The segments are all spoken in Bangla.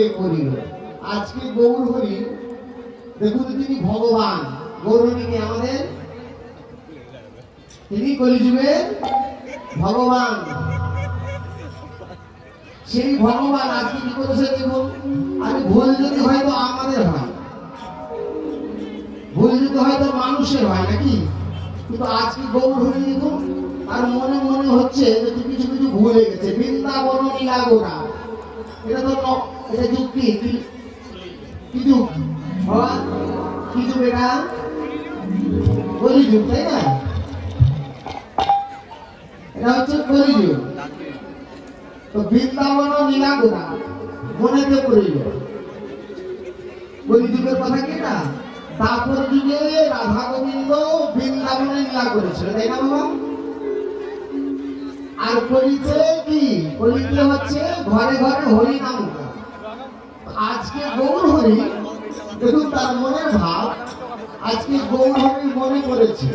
বিয়ে করিল। আজকে গৌর হরি দেখুন তিনি ভগবান। গৌর হরি কি আমাদের? তিনি কলিযুগের ভগবান। সেই ভগবান আজকে কি করেছে দেখুন। আর ভুল যদি হয়তো আমাদের হয়, ভুল যদি হয়তো মানুষের হয় নাকি, কিন্তু আজকে গৌর হরি দেখুন আর মনে মনে হচ্ছে যে কিছু কিছু ভুলে গেছে। বৃন্দাবন লীলা গোরা, এটা তো এটা যুক্তি কি যুগ কি যুগ? এটা কলিযুগ, তাই না? এটা হচ্ছে কলিযুগ। তো বৃন্দাবন লীলা গোরা মনেতে পড়িল। কলিযুগের কথা কি না? তারপর যুগে রাধা গোবিন্দ বৃন্দাবনে লীলা করেছিল, তাই না বাবা? আর কলিতে কি? কলিতে হচ্ছে ঘরে ঘরে হরি নাম। আজকে গৌর হরি দেখুন তার মনের ভাব। আজকে গৌর হরি মনে করেছে,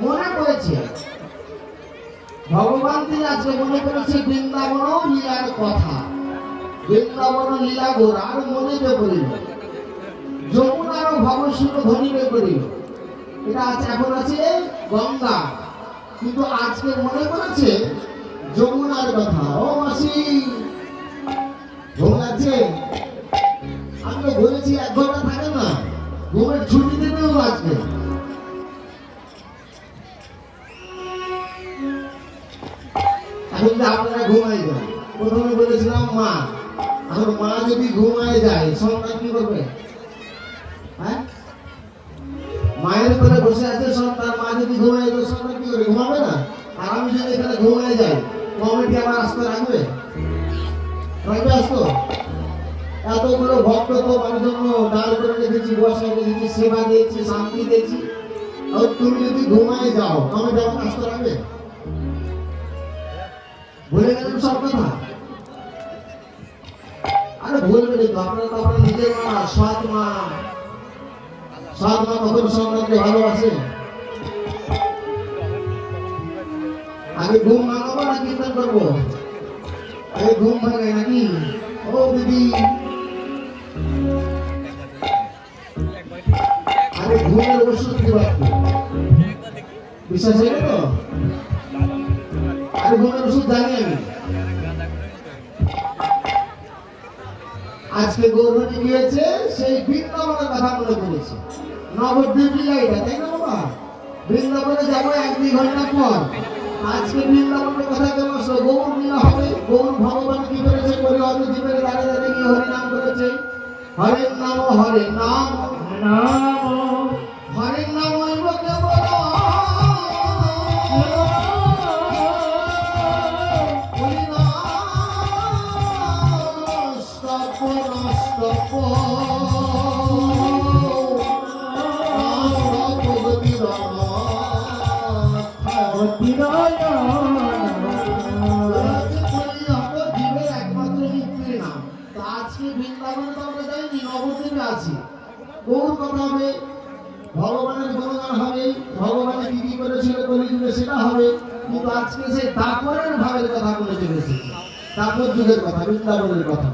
মনে করেছে ভগবান তিনি আজকে মনে করেছে বৃন্দাবন লীলার কথা। বৃন্দাবন লীলা গোরার মনেতে পড়িল, যমুনার ভবসূর ধ্বনিতে করিল। এটা আছে, এখন আছে গঙ্গা, কিন্তু আজকে মনে করেছে যমুনার কথা। ও মাসি ঘুম লাগছে? আমি তো বলেছি 1 ঘন্টা থাকে না, ঘুমের ছুটি দেবেও আজকে। এখন যে আপনারা ঘুমাই যান, প্রথমে বলেছিলাম মা, এখন মা যদি ঘুমায় যায় সন্তান কি করবে? হ্যাঁ, মায়ের উপরে বসে আছে সন্তান, মা যদি ঘুমায় যায় সন্তান কি করবে? ঘুমাবে না। আর আমি যদি এখানে ঘুমায় যাই, কমিটি আমার আসতে রাখবে? রাখবে আসতো? এতগুলো ভক্ত তোমার জন্য ডাল করে রেখেছি, বসায় রেখেছি, সেবা দিয়েছি, শান্তি দিয়েছি, আর তুমি যদি ঘুমায় যাও কমিটি আমার আসতে রাখবে? ভুলে গেলেন সব কথা? আরে ভুলবেন তো, আপনারা তো আপনার নিজের মা, সৎ মা। সৎ মা কখন সন্তানকে ভালোবাসে? আগে ঘুম ভাঙাবো না কীর্তন করবো? আগে ঘুম ভাঙাই নাকি? ও দিদি, আরে ঘুমের ওষুধ দিবা, বিশ্বাস হয়ে তো? আরে ঘুমের ওষুধ জানি আমি। আজকে গৌরহরি গিয়েছে সেই বৃন্দাবনের কথা মনে করেছে। নবদ্বীপ লীলা এটা, তাই না বাবা? বৃন্দাবনে যাবো 1-2 ঘন্টা পর। আজকে বৃন্দাবনের কথা কেন আসলো? গৌর লীলা হবে। গৌর ভগবান কি করেছে? করে অত জীবের দাঁড়ে দাঁড়িয়ে কি হরি নাম করেছে? হরের নাম, হরে নাম, হরের নাম হইব কেবল গৌর কথা হবে, ভগবানের গুণগান হবে, ভগবানের কি কি করেছিল কলিযুগে সেটা হবে। কিন্তু আজকে সেই তারপরের ভাবের কথা বলে চলেছে, তারপর যুগের কথা, বৃন্দাবনের কথা।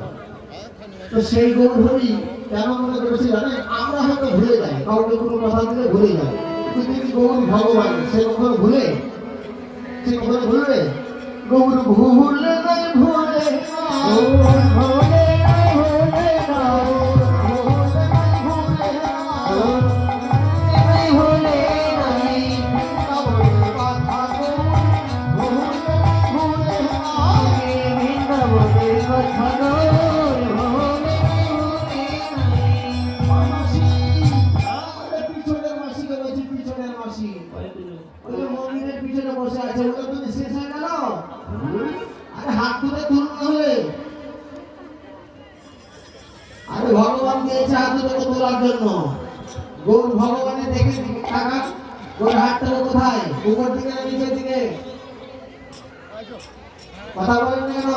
তো সেই গৌর হরি কেন মনে করেছে জানেন? আমরা হয়তো ভুলে যাই, কাউকে কোনো কথা দিলে ভুলে যাই, কিন্তু তিনি গৌর ভগবান, সে কখনো ভুলে? সে কখনো ভুলবে? গৌর ভুলে নাই, ভুলে ভুলে ভগবান দিয়েছে হাত দুটো তোলার জন্য। গৌর ভগবানের দেখে টাকা, গৌর হাতটা কোথায়? উপর দিকে না নিচের দিকে? কথা বলেন কেন?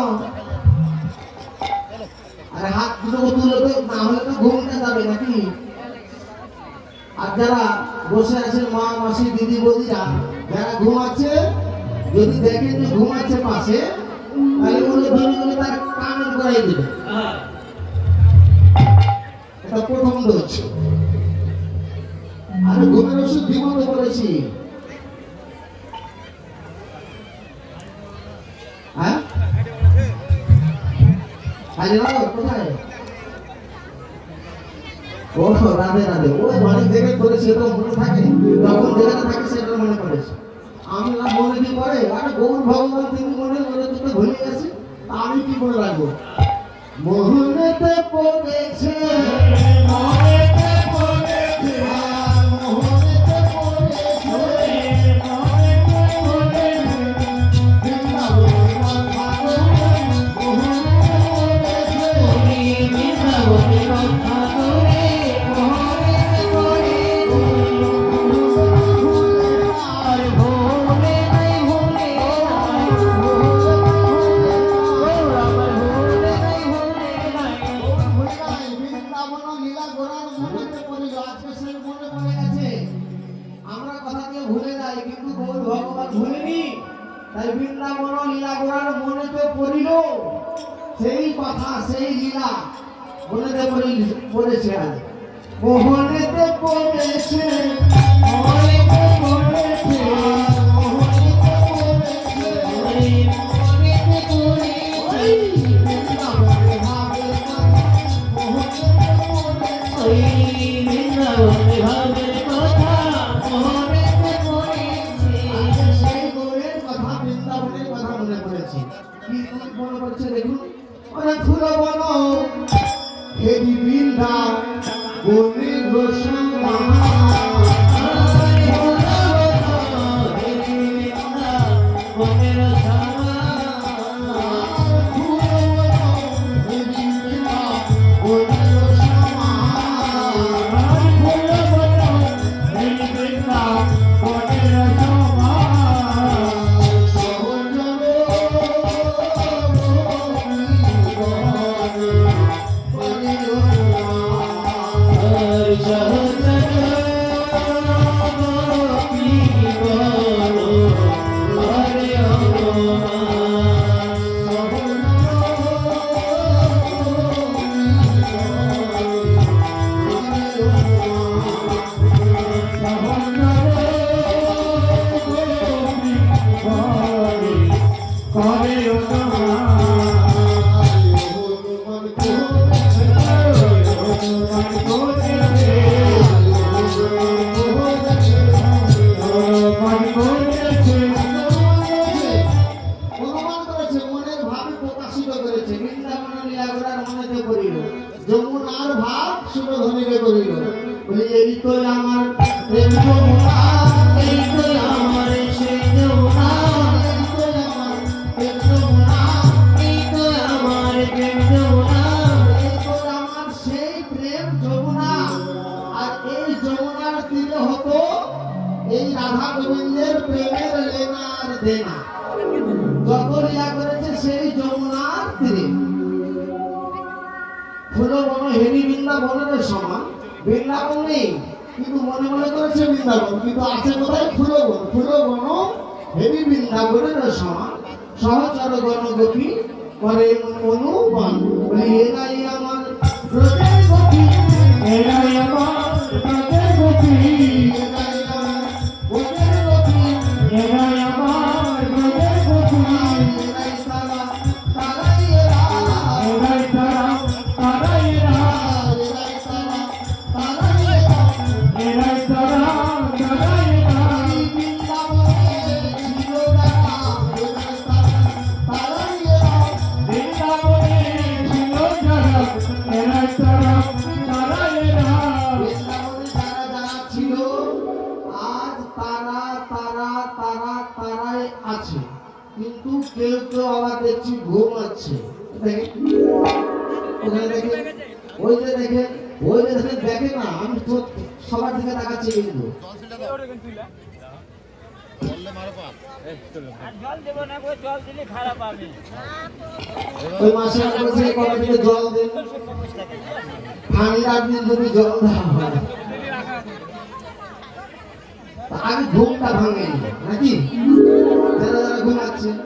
আরে হাত দুটো তুলে তো, না হলে তো ঘুমতে যাবে নাকি? আর যারা বসে আছেন মা, মাসি, দিদি, বৌদিরা, যারা ঘুমাচ্ছে, যদি দেখেন যে ঘুমাচ্ছে পাশে, তাহলে বলে ধরে তার কানের করাই দিবে। এটা প্রথম ডোজ। আর ঘুমের ওষুধ দিব তো বলেছি। হ্যাঁ কোথায়? ও রাধে রাধে। ও অনেক জায়গায় করেছে, এটা মনে থাকে, যখন যেখানে থাকে সেটা মনে করেছে। আমি না মনে কি করে, আরে গৌর ভগবান তিনি মনে মনে তোকে ভুলে গেছে, আমি কি করে রাখবো? মোহনেতে পড়েছে, মোহনেতে পড়েছে, মোহনেতে পড়েছে, মোহনেতে পড়েছে, বৃন্দাবনের কথা করে, মোহনেতে পড়েছে, বৃন্দাবনের কথা করে, মোহনেতে পড়েছে, আর ভোলে নাই ভোলে নাই, ভোলে আমার ভোলে নাই ভোলে নাই, ভোলে নাই। বৃন্দাবন লীলা গোরার মনেতে পড়িল, আজকে সে মনে পড়ে গেছে। আমরা কথাকে ভুলে যাই, কিন্তু গৌর ভগবান ভুলেনি। তাই বৃন্দাবন লীলা গোরার মনেতে পড়িল, সেই কথা সেই লীলা মনেতে পড়েছে। আজ মোহনেতে পড়েছে, মোহনেতে পড়েছে, মোহনেতে পড়েছে, মোহনেতে পড়েছে, বৃন্দাবনের ভাবের কথা, মোহনেতে পড়েছে, বৃন্দাবনের ভাবের কথা, মোহনেতে পড়েছে। আজকে সেই গৌরের কথা, বৃন্দাবনের কথা মনে পড়েছে। কি মনে পড়ছে দেখুন, অনেক ফুল বন হেরি বৃন্দা বনে গোসামা, যমুনার ভাব সুরধনিকে করিল, বলি এই তো আমার প্রেম যমুনা, এই তো আমার সেই যমুনা, এই তো আমার প্রেম যমুনা, এই তো আমার প্রেম যমুনা, এই তো আমার সেই প্রেম যমুনা। আর এই যমুনার তীরে হতো এই রাধা গোবিন্দের প্রেমের লেনার দেনা, যত লীলা করেছে সেই যমুনার তীরে। ফুল বন হেরি বৃন্দাবনের সমান, বৃন্দাবন নেই কিন্তু মনে মনে করেছে বৃন্দাবন, কিন্তু আছে কোথায়? ফুল বন। ফুল বন হেরি বৃন্দাবনের সমান, সহচর গণ গোপী করে অনুবন, বলি এরাই আমার ব্রজের গোপী, এরাই আমার ব্রজের গোপী, এরাই আমার ব্রজের গোপী, এরাই আমার ব্রজের গোপী, এরাই তারা, তারাই এরা, এরাই তারা, তারাই এরা, এরাই তারা, তারাই এরা, এরাই তারা, তারাই এরা। বৃন্দাবনে ছিল যারা, এরাই তারা, তারাই এরা, বৃন্দাবনে ছিল যারা, এরাই তারা, তারাই এরা। বৃন্দাবনে যারা যারা ছিল আজ তারা তারা তারা তারাই আছে, কিন্তু কেউ কেউ আবার দেখছি ঘুমাচ্ছে। ওখানে দেখে, ওই যে দেখে, ওই যে দেখে, দেখে না, আমি তো সবার দিকে তাকাচ্ছি কিন্তু। ওই মাসে বলছে কবে থেকে জল দেন, ঠান্ডার দিন যদি জল দেওয়া হয় আগে ঘুমটা ভাঙেনি নাকি, যারা যারা ঘুমাচ্ছে